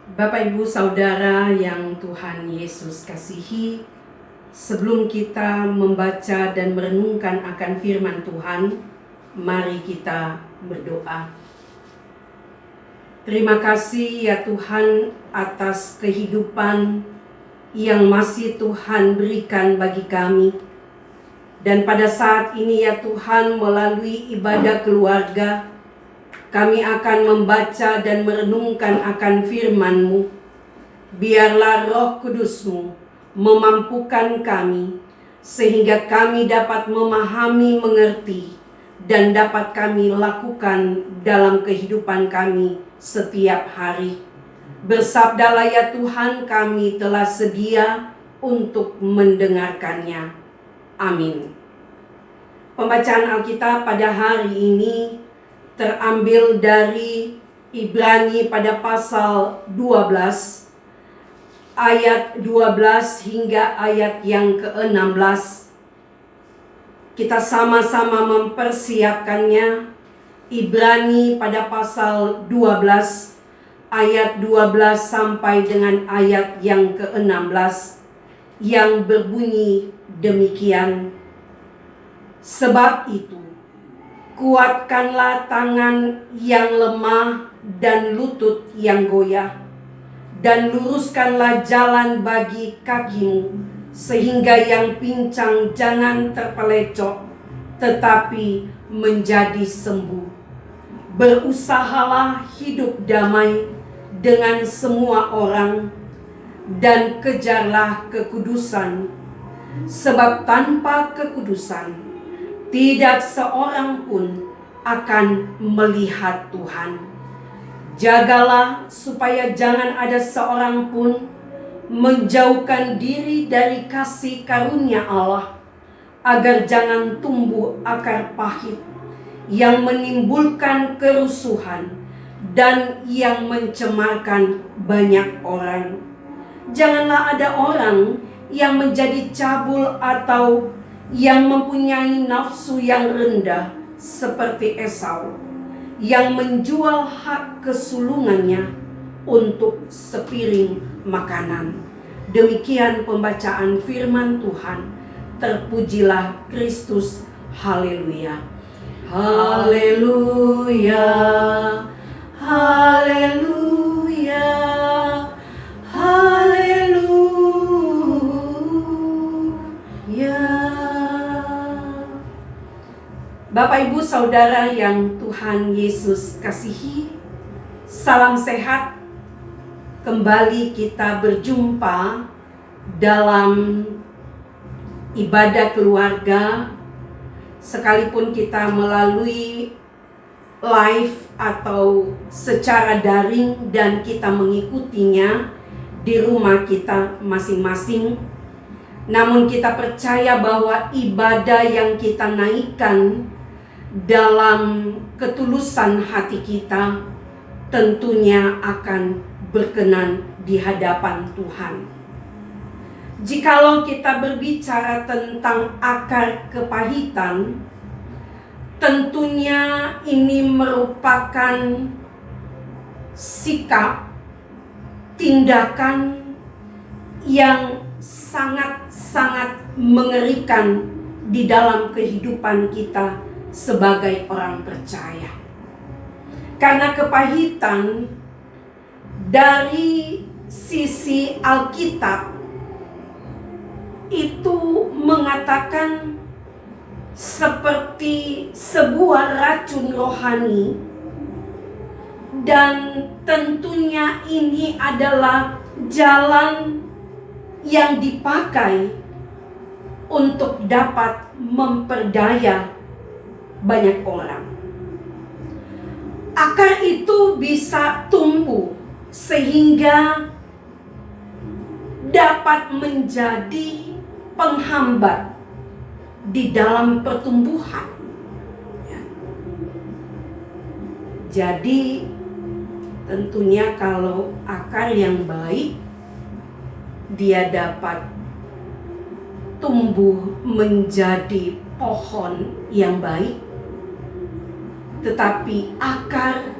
Bapak Ibu Saudara yang Tuhan Yesus kasihi, sebelum kita membaca dan merenungkan akan firman Tuhan, mari kita berdoa. Terima kasih ya Tuhan atas kehidupan yang masih Tuhan berikan bagi kami. Dan pada saat ini ya Tuhan, melalui ibadah keluarga, kami akan membaca dan merenungkan akan firman-Mu. Biarlah Roh Kudus-Mu memampukan kami, sehingga kami dapat memahami, mengerti, dan dapat kami lakukan dalam kehidupan kami setiap hari. Bersabdalah ya Tuhan, kami telah sedia untuk mendengarkannya. Amin. Pembacaan Alkitab pada hari ini terambil dari Ibrani pada pasal 12 ayat 12 hingga ayat yang ke-16. Kita sama-sama mempersiapkannya. Ibrani pada pasal 12 ayat 12 sampai dengan ayat yang ke-16 yang berbunyi demikian. Sebab itu, kuatkanlah tangan yang lemah dan lutut yang goyah, dan luruskanlah jalan bagi kakimu, sehingga yang pincang jangan terpelecok, tetapi menjadi sembuh. Berusahalah hidup damai dengan semua orang, dan kejarlah kekudusan, sebab tanpa kekudusan tidak seorang pun akan melihat Tuhan. Jagalah supaya jangan ada seorang pun menjauhkan diri dari kasih karunia Allah, agar jangan tumbuh akar pahit yang menimbulkan kerusuhan dan yang mencemarkan banyak orang. Janganlah ada orang yang menjadi cabul atau yang mempunyai nafsu yang rendah seperti Esau, yang menjual hak kesulungannya untuk sepiring makanan. Demikian pembacaan firman Tuhan. Terpujilah Kristus. Haleluya. Haleluya. Haleluya. Haleluya. Bapak Ibu Saudara yang Tuhan Yesus kasihi, salam sehat. Kembali kita berjumpa dalam ibadah keluarga, sekalipun kita melalui live atau secara daring dan kita mengikutinya di rumah kita masing-masing. Namun kita percaya bahwa ibadah yang kita naikkan dalam ketulusan hati kita tentunya akan berkenan di hadapan Tuhan. Jikalau kita berbicara tentang akar kepahitan, tentunya ini merupakan sikap, tindakan yang sangat-sangat mengerikan di dalam kehidupan kita sebagai orang percaya. Karena kepahitan dari sisi Alkitab itu mengatakan seperti sebuah racun rohani, dan tentunya ini adalah jalan yang dipakai untuk dapat memperdaya banyak orang. Akar itu bisa tumbuh sehingga dapat menjadi penghambat di dalam pertumbuhan. Jadi tentunya kalau akar yang baik, dia dapat tumbuh menjadi pohon yang baik. Tetapi akar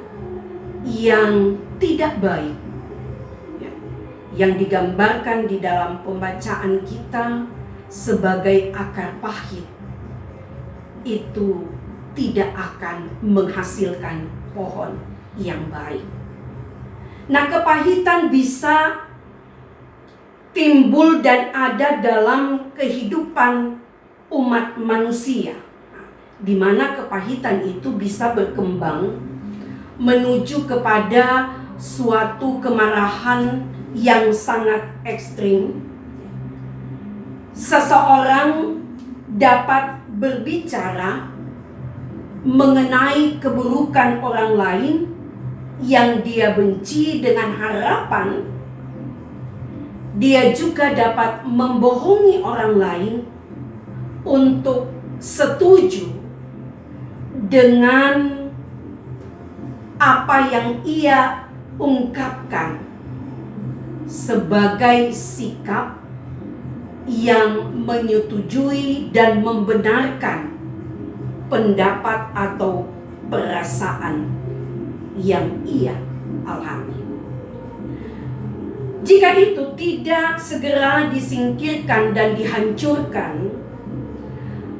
yang tidak baik yang digambarkan di dalam pembacaan kita sebagai akar pahit itu tidak akan menghasilkan pohon yang baik. Nah, kepahitan bisa timbul dan ada dalam kehidupan umat manusia, di mana kepahitan itu bisa berkembang menuju kepada suatu kemarahan yang sangat ekstrim. Seseorang dapat berbicara mengenai keburukan orang lain yang dia benci dengan harapan dia juga dapat membohongi orang lain untuk setuju dengan apa yang ia ungkapkan sebagai sikap yang menyetujui dan membenarkan pendapat atau perasaan yang ia alami. Jika itu tidak segera disingkirkan dan dihancurkan,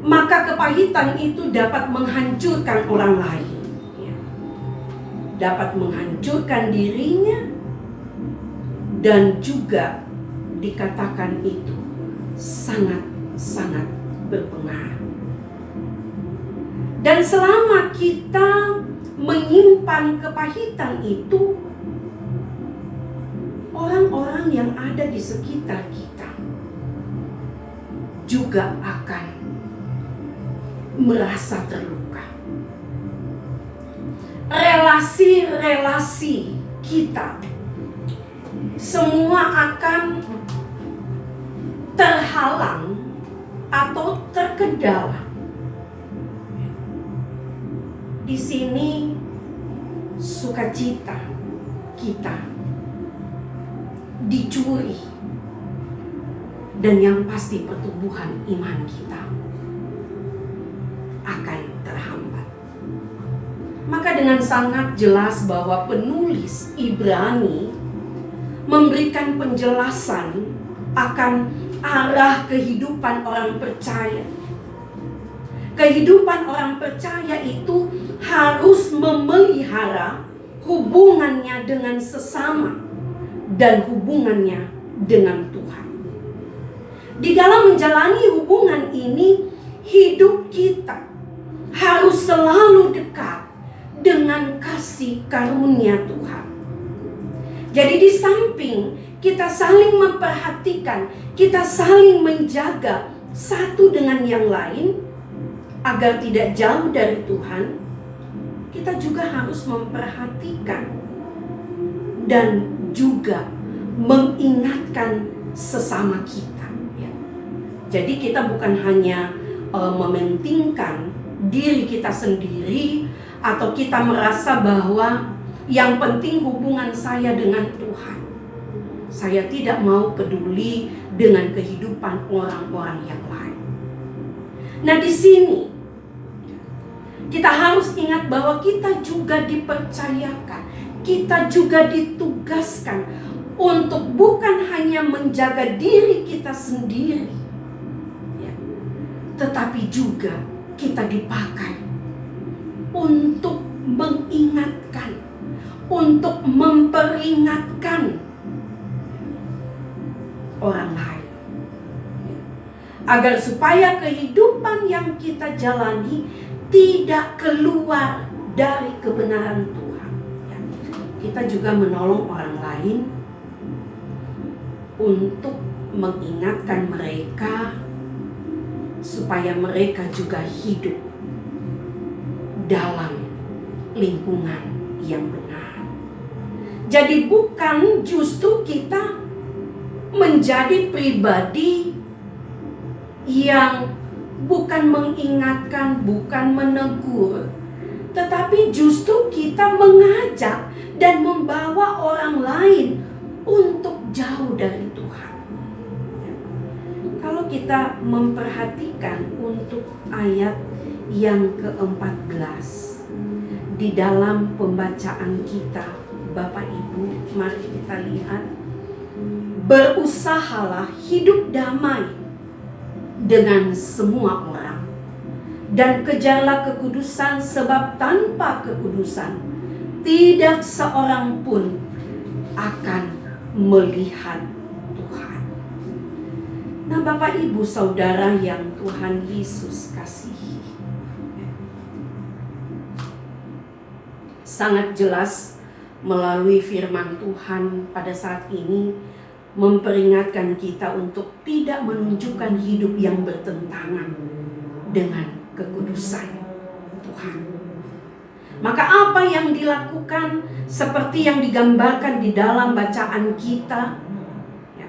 maka kepahitan itu dapat menghancurkan orang lain, dapat menghancurkan dirinya, dan juga dikatakan itu sangat-sangat berpengaruh. Dan selama kita menyimpan kepahitan itu, orang-orang yang ada di sekitar kita juga akan merasa terluka. Relasi-relasi kita semua akan terhalang atau terkendala. Di sini sukacita kita dicuri, dan yang pasti pertumbuhan iman kita akan terhambat. Maka dengan sangat jelas bahwa penulis Ibrani memberikan penjelasan akan arah kehidupan orang percaya. Kehidupan orang percaya itu harus memelihara hubungannya dengan sesama dan hubungannya dengan Tuhan. Di dalam menjalani hubungan ini, hidup kita harus selalu dekat dengan kasih karunia Tuhan. Jadi di samping kita saling memperhatikan, kita saling menjaga satu dengan yang lain agar tidak jauh dari Tuhan, kita juga harus memperhatikan dan juga mengingatkan sesama kita. Jadi kita bukan hanya mementingkan diri kita sendiri, atau kita merasa bahwa yang penting hubungan saya dengan Tuhan. Saya tidak mau peduli dengan kehidupan orang-orang yang lain. Nah, di sini kita harus ingat bahwa kita juga dipercayakan, kita juga ditugaskan untuk bukan hanya menjaga diri kita sendiri, tetapi juga kita dipakai untuk mengingatkan, untuk memperingatkan orang lain, agar supaya kehidupan yang kita jalani tidak keluar dari kebenaran Tuhan. Kita juga menolong orang lain untuk mengingatkan mereka supaya mereka juga hidup dalam lingkungan yang benar. Jadi bukan justru kita menjadi pribadi yang bukan mengingatkan, bukan menegur, tetapi justru kita mengajak dan membawa orang lain untuk jauh dari Tuhan. Kalau kita memperhatikan untuk ayat yang ke-14 di dalam pembacaan kita, Bapak Ibu, mari kita lihat berusahalah hidup damai dengan semua orang, dan kejarlah kekudusan, sebab tanpa kekudusan tidak seorang pun akan melihat Tuhan. Nah, Bapak Ibu Saudara yang Tuhan Yesus kasihi, sangat jelas melalui firman Tuhan pada saat ini memperingatkan kita untuk tidak menunjukkan hidup yang bertentangan dengan kekudusan Tuhan. Maka apa yang dilakukan seperti yang digambarkan di dalam bacaan kita, ya,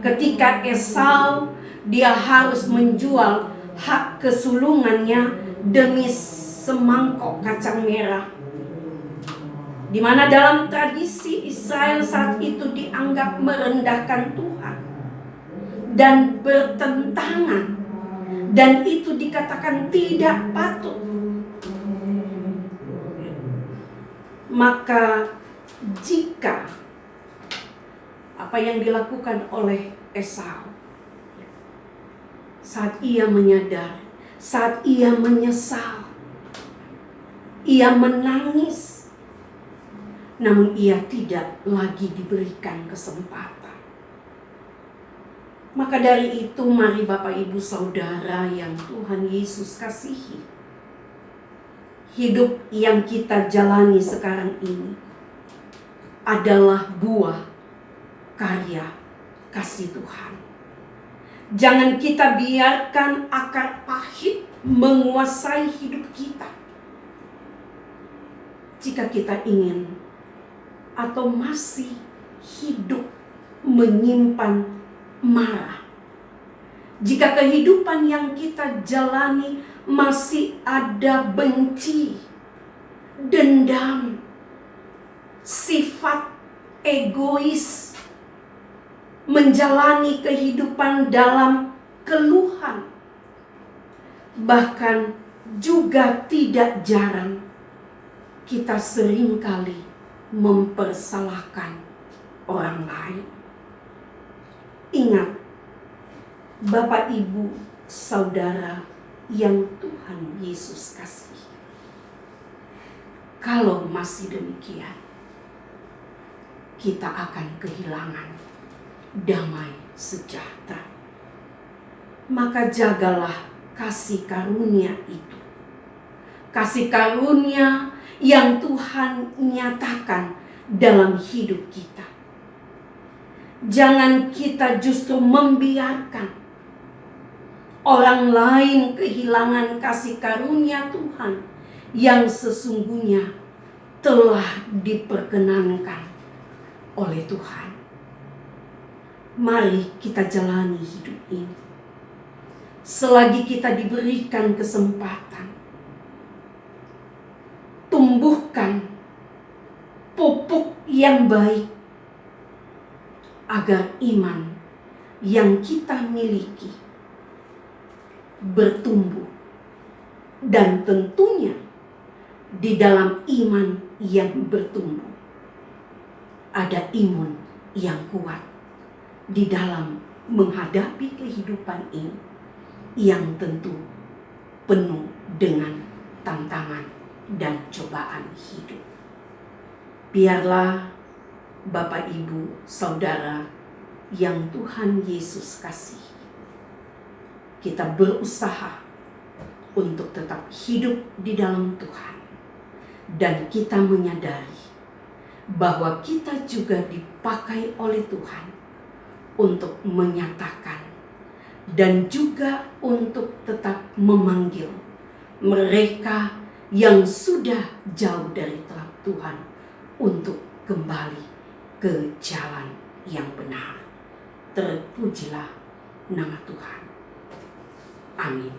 ketika Esau dia harus menjual hak kesulungannya demi semangkok kacang merah, di mana dalam tradisi Israel saat itu dianggap merendahkan Tuhan dan bertentangan, dan itu dikatakan tidak patut. Maka jika apa yang dilakukan oleh Esau, saat ia menyadari, saat ia menyesal, ia menangis, namun ia tidak lagi diberikan kesempatan. Maka dari itu, mari Bapak Ibu Saudara yang Tuhan Yesus kasihi, hidup yang kita jalani sekarang ini adalah buah karya kasih Tuhan. Jangan kita biarkan akar pahit menguasai hidup kita. Jika kita ingin atau masih hidup menyimpan marah, jika kehidupan yang kita jalani masih ada benci, dendam, sifat egois, menjalani kehidupan dalam keluhan, bahkan juga tidak jarang kita seringkali mempersalahkan orang lain. Ingat, Bapak Ibu Saudara yang Tuhan Yesus kasihi, kalau masih demikian, kita akan kehilangan damai sejahtera. Maka jagalah kasih karunia itu, kasih karunia yang Tuhan nyatakan dalam hidup kita. Jangan kita justru membiarkan orang lain kehilangan kasih karunia Tuhan yang sesungguhnya telah diperkenankan oleh Tuhan. Mari kita jalani hidup ini selagi kita diberikan kesempatan. Tumbuhkan pupuk yang baik agar iman yang kita miliki bertumbuh, dan tentunya di dalam iman yang bertumbuh ada imun yang kuat di dalam menghadapi kehidupan ini yang tentu penuh dengan tantangan dan cobaan hidup. Biarlah Bapak Ibu Saudara yang Tuhan Yesus kasihi, kita berusaha untuk tetap hidup di dalam Tuhan, dan kita menyadari bahwa kita juga dipakai oleh Tuhan untuk menyatakan dan juga untuk tetap memanggil mereka yang sudah jauh dari Tuhan untuk kembali ke jalan yang benar. Terpujilah nama Tuhan. Amin.